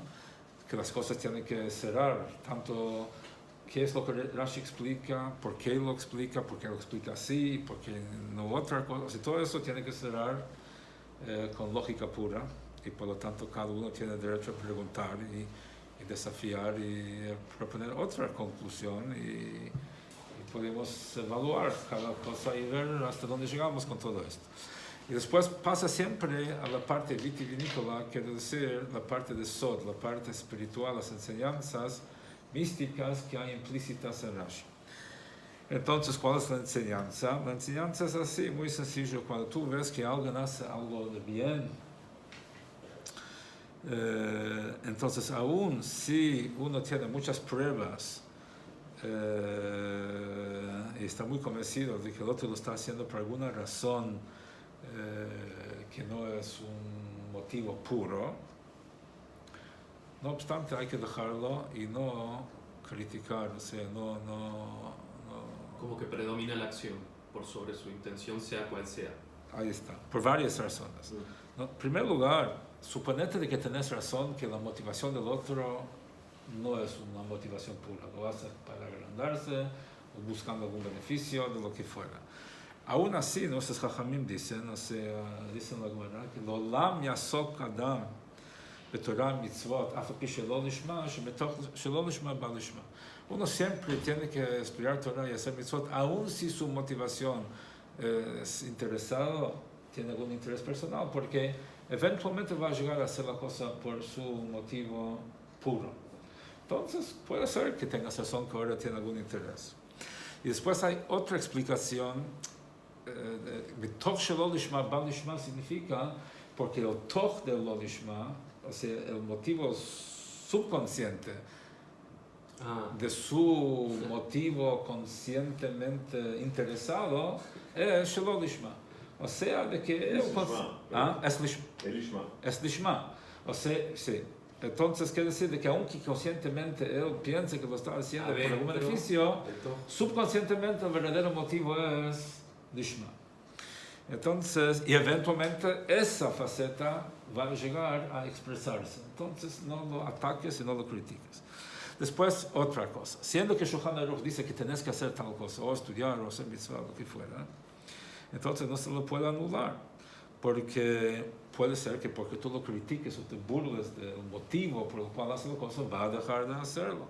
Que las cosas tienen que cerrar, tanto qué es lo que Rashi explica, por qué lo explica así, por qué no otra cosa, o sea, todo eso tiene que cerrar con lógica pura, y por lo tanto cada uno tiene derecho a preguntar y desafiar y proponer otra conclusión y podemos evaluar cada cosa y ver hasta dónde llegamos con todo esto. Y después pasa siempre a la parte vitivinícola, quiere decir la parte de Sod, la parte espiritual, las enseñanzas místicas que hay implícitas en Rashi. Entonces, ¿cuál es la enseñanza? La enseñanza es así, muy sencillo. Cuando tú ves que alguien hace algo de bien, entonces aún si uno tiene muchas pruebas y está muy convencido de que el otro lo está haciendo por alguna razón que no es un motivo puro, no obstante hay que dejarlo y no criticar, o sea, no como que predomina la acción por sobre su intención, sea cual sea. Ahí está, por varias razones. ¿No? En primer lugar, suponete de que tenés razón que la motivación del otro no es una motivación pura, lo hace para agrandarse o buscando algún beneficio de lo que fuera. Aún así, nuestros jajamim dicen, o sea, dicen la Gemara, que lo lam yasok adam betorah mitzvot af pi shelo lishma shemetoch shelo lishma ba lishma. Uno siempre tiene que estudiar Torah y hacer mitzvot, aun si su motivación es interesado, tiene algún interés personal, porque eventualmente va a llegar a hacer la cosa por su motivo puro. Entonces, puede ser que tengas razón, que ahora tiene algún interés. Y después hay otra explicación. Toch shelo lishma ba lishma significa porque el toch del lo lishma, o sea, el motivo subconsciente de su motivo conscientemente interesado es shelo lishma. O sea, de que es lishma. O sea, sí. Entonces, quiere decir de que aunque conscientemente él piense que lo está haciendo por algún beneficio, subconscientemente el verdadero motivo es lishma. Entonces, y eventualmente esa faceta va a llegar a expresarse. Entonces, no lo ataques y no lo critiques. Después, otra cosa. Siendo que Shulchan Aruch dice que tenés que hacer tal cosa, o estudiar, o hacer mitzvah, lo que fuera, entonces no se lo puede anular. Porque puede ser que porque tú lo critiques o te burles del motivo por el cual hace la cosa, va a dejar de hacerlo.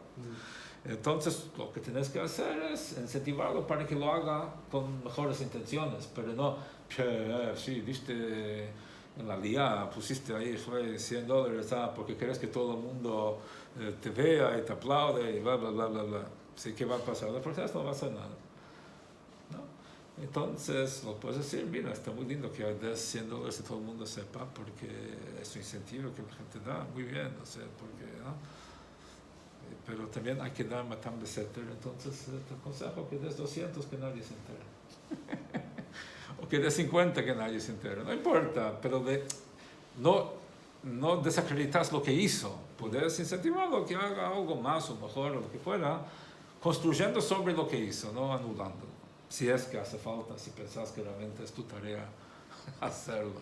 Entonces, lo que tienes que hacer es incentivarlo para que lo haga con mejores intenciones, pero no, sí, viste en la lía, pusiste ahí $100, porque crees que todo el mundo te vea y te aplaude y bla, bla, bla, bla, bla. Así que va a pasar, la protesta no va a hacer nada. Entonces, lo puedes decir, mira, está muy lindo que des $100 y todo el mundo sepa, porque es un incentivo que la gente da, muy bien, no sé, porque, ¿no? Pero también hay que dar matam beseter, entonces te aconsejo que des 200 que nadie se entere. O que des 50 que nadie se entere, no importa, pero no desacreditas lo que hizo, puedes incentivarlo que haga algo más o mejor o lo que fuera, construyendo sobre lo que hizo, no anulándolo. Si es que hace falta, si pensás que realmente es tu tarea hacerlo,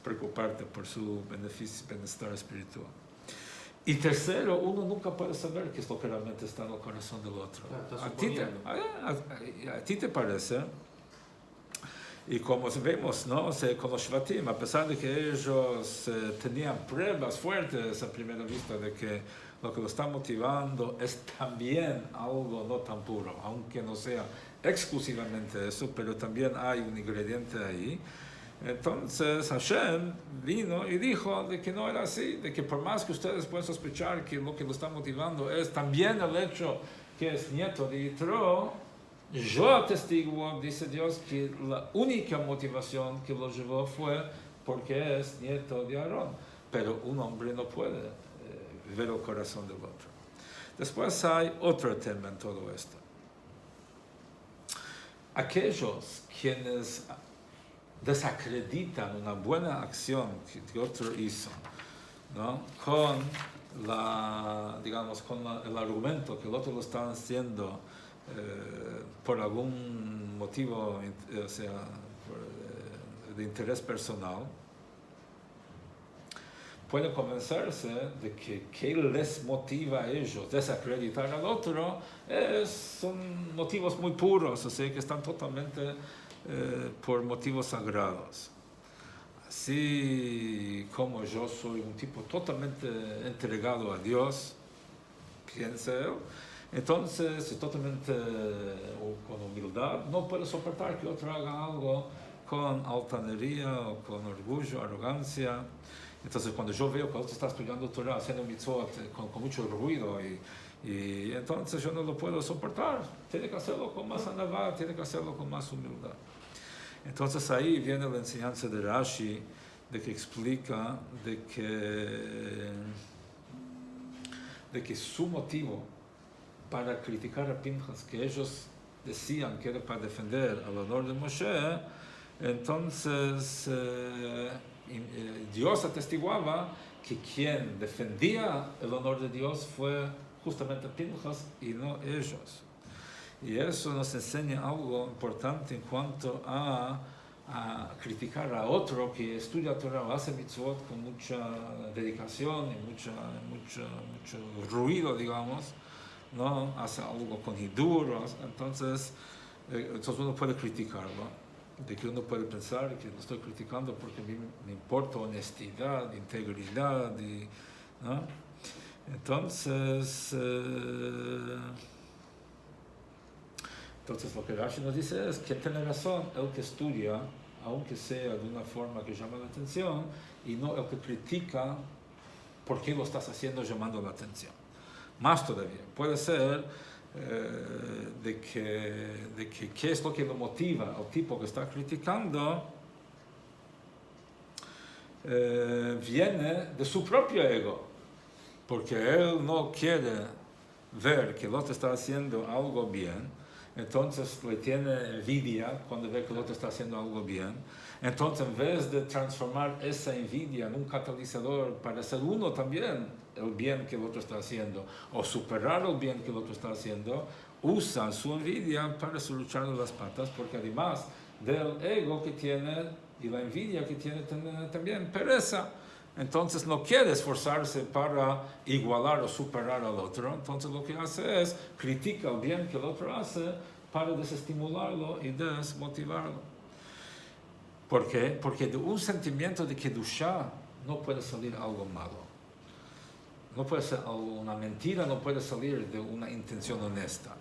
preocuparte por su bienestar espiritual. Y tercero, uno nunca puede saber qué es lo que realmente está en el corazón del otro. ¿A ti te parece? Y como vemos, ¿no? Con los Shvatim, a pesar de que ellos tenían pruebas fuertes a primera vista de que lo que lo está motivando es también algo no tan puro, aunque no sea exclusivamente eso, pero también hay un ingrediente ahí. Entonces Hashem vino y dijo de que no era así, de que por más que ustedes puedan sospechar que lo está motivando es también el hecho que es nieto de Yitro, yo atestiguo, dice Dios, que la única motivación que lo llevó fue porque es nieto de Aarón, pero un hombre no puede ver el corazón del otro. Después hay otro tema en todo esto. Aquellos quienes desacreditan una buena acción que otro hizo, ¿no? Con el argumento que el otro lo está haciendo por algún motivo, o sea, de interés personal, pueden convencerse de que les motiva a ellos desacreditar al otro, son motivos muy puros, o sea, que están totalmente por motivos sagrados. Así como yo soy un tipo totalmente entregado a Dios, piensa él, entonces totalmente con humildad, no puedo soportar que otro haga algo con altanería o con orgullo, arrogancia. Entonces, cuando yo veo que otro está estudiando Torah, haciendo mitzvot con mucho ruido, y entonces yo no lo puedo soportar. Tiene que hacerlo con más anavá, tiene que hacerlo con más humildad. Entonces, ahí viene la enseñanza de Rashi, de que explica de que su motivo para criticar a Pinchas, que ellos decían que era para defender el honor de Moshe, entonces Dios atestiguaba que quien defendía el honor de Dios fue justamente Pinchas y no ellos. Y eso nos enseña algo importante en cuanto a criticar a otro que estudia Torah o hace mitzvot con mucha dedicación y mucho ruido, digamos, ¿no? Hace algo con hidur, entonces uno puede criticarlo. De que uno puede pensar que lo estoy criticando porque a mí me importa honestidad, integridad, ¿no? Entonces lo que Rashi nos dice es que tiene razón el que estudia, aunque sea de una forma que llama la atención, y no el que critica por qué lo estás haciendo llamando la atención. Más todavía, puede ser de que qué es lo que lo motiva al tipo que está criticando, viene de su propio ego, porque él no quiere ver que el otro está haciendo algo bien, entonces le tiene envidia cuando ve que el otro está haciendo algo bien. Entonces, en vez de transformar esa envidia en un catalizador para hacer uno también el bien que el otro está haciendo, o superar el bien que el otro está haciendo, usa su envidia para solucionar las patas, porque además del ego que tiene y la envidia que tiene también pereza. Entonces no quiere esforzarse para igualar o superar al otro. Entonces lo que hace es critica el bien que el otro hace para desestimularlo y desmotivarlo. ¿Por qué? Porque de un sentimiento de Kedushá no puede salir algo malo. No puede ser una mentira, no puede salir de una intención honesta.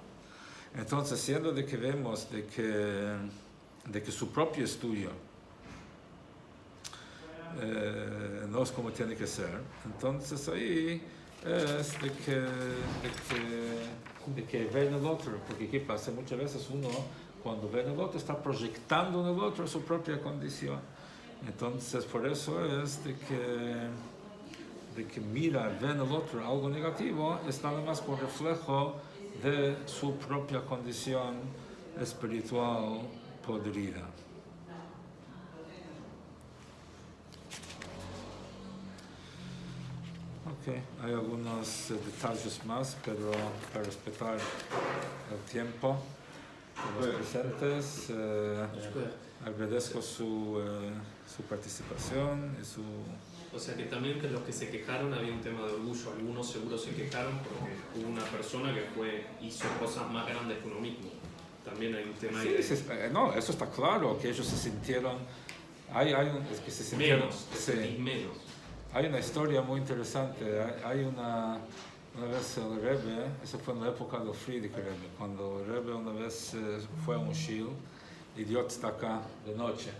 Entonces, siendo de que vemos de que su propio estudio no es como tiene que ser, entonces ahí es de que ve en el otro, porque ¿qué pasa? Muchas veces uno, cuando ve en el otro, está proyectando en el otro su propia condición. Entonces, por eso es de que mira, ve en el otro algo negativo, es nada más por reflejo de su propia condición espiritual podrida. Ok, hay algunos detalles más, pero para respetar el tiempo de los presentes, agradezco su participación y su... O sea que también que los que se quejaron había un tema de orgullo. Algunos seguro se quejaron porque hubo una persona que hizo cosas más grandes que uno mismo. También hay un tema ahí. Sí, no, eso está claro, que ellos se sintieron... es que se sintieron... Menos. Hay una historia muy interesante. Hay una vez el Rebbe, eso fue en la época del Friedrich Rebbe, cuando el Rebbe una vez fue a un shul y dio tzedakah de noche.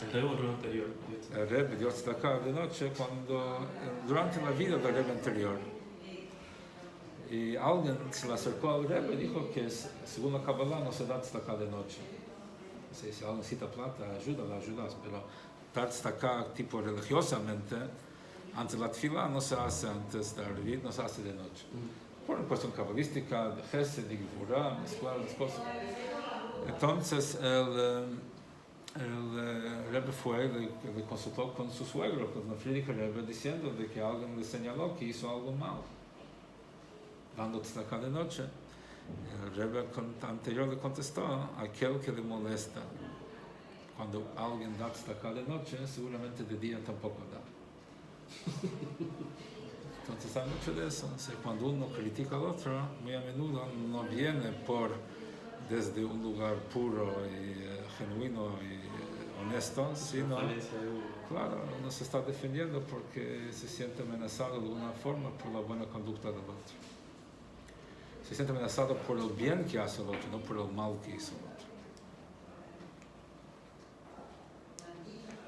El Rebbe o el anterior. El Rebbe dio tzedakah de noche durante la vida del Rebbe anterior. Y alguien se le acercó al Rebbe y dijo que según la Kabbalah no se da tzedakah de noche. O sea, si alguien necesita plata, ayudas, pero dar tzedakah tipo religiosamente, antes la tefilá no se hace antes de Arvit, no se hace de noche. Por una cuestión cabalística, de Gesed, de Gevurah, las cosas. Entonces, el Rebbe fue, le consultó con su suegro, con el Friedrich Rebbe, diciendo de que alguien le señaló que hizo algo mal, dando tzedakah de noche. El Rebbe anterior le contestó, aquel que le molesta. Cuando alguien da tzedakah de noche, seguramente de día tampoco da. Entonces hay mucho de eso. O sea, cuando uno critica al otro, muy a menudo no viene desde un lugar puro y genuino y honesto, sino, claro, uno se está defendiendo porque se siente amenazado de alguna forma por la buena conducta del otro. Se siente amenazado por el bien que hace el otro, no por el mal que hizo el otro.